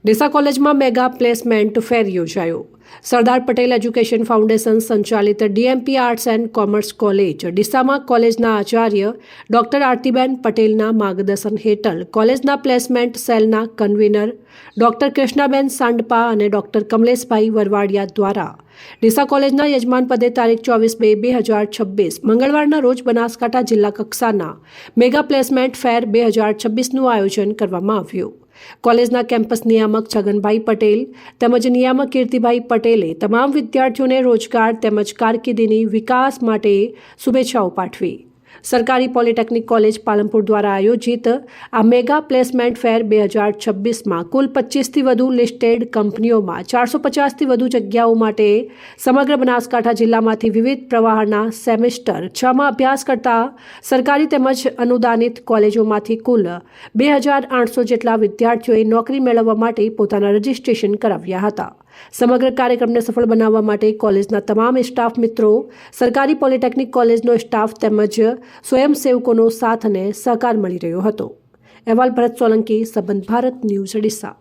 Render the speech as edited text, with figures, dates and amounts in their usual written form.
ડીસા કોલેજમાં mega placement ફેર યોજાયો। Sardar Patel education foundation સંચાલિત DMP arts and commerce college ડીસામાં કોલેજના આચાર્ય ડોક્ટર આરતીબેન પટેલના માર્ગદર્શન હેઠળ કોલેજના પ્લેસમેન્ટ સેલના કન્વીનર ડોક્ટર કૃષ્ણાબેન સાંડપા અને ડોક્ટર કમલેશભાઈ વરવાડિયા દ્વારા ડીસા કોલેજના યજમાન પદે તારીખ 24/2/2026 મંગળવારના રોજ બનાસકાંઠા જિલ્લા કક્ષાના મેગા પ્લેસમેન્ટ ફેર 2026નું આયોજન કરવામાં આવ્યું। કોલેજના કેમ્પસ નિયામક છગનભાઈ પટેલ તેમજ નિયામક કીર્તિભાઈ પટેલે તમામ વિદ્યાર્થીઓને રોજગાર તેમજ કારકિર્દીની વિકાસ માટે શુભેચ્છાઓ પાઠવી। સરકારી પોલિટેકનિક કોલેજ પાલનપુર દ્વારા આયોજિત આ મેગા પ્લેસમેન્ટ ફેર 2026માં કુલ 25થી વધુ લિસ્ટેડ કંપનીઓમાં 450થી વધુ જગ્યાઓ માટે સમગ્ર બનાસકાંઠા જિલ્લામાંથી વિવિધ પ્રવાહના સેમેસ્ટર 6માં અભ્યાસ કરતા સરકારી તેમજ અનુદાનિત કોલેજોમાંથી કુલ 2800 જેટલા વિદ્યાર્થીઓએ નોકરી મેળવવા માટે પોતાના રજીસ્ટ્રેશન કરાવ્યા હતા। સમગ્ર કાર્યક્રમને સફળ બનાવવા માટે કોલેજના તમામ સ્ટાફ મિત્રો, સરકારી પોલિટેકનિક કોલેજનો સ્ટાફ તેમજ સ્વયંસેવકોનો સાથ અને સહકાર મળી રહ્યો હતો। અહેવાલ ભરત સોલંકી, સંબંધ ભારત ન્યૂઝ ડીસા।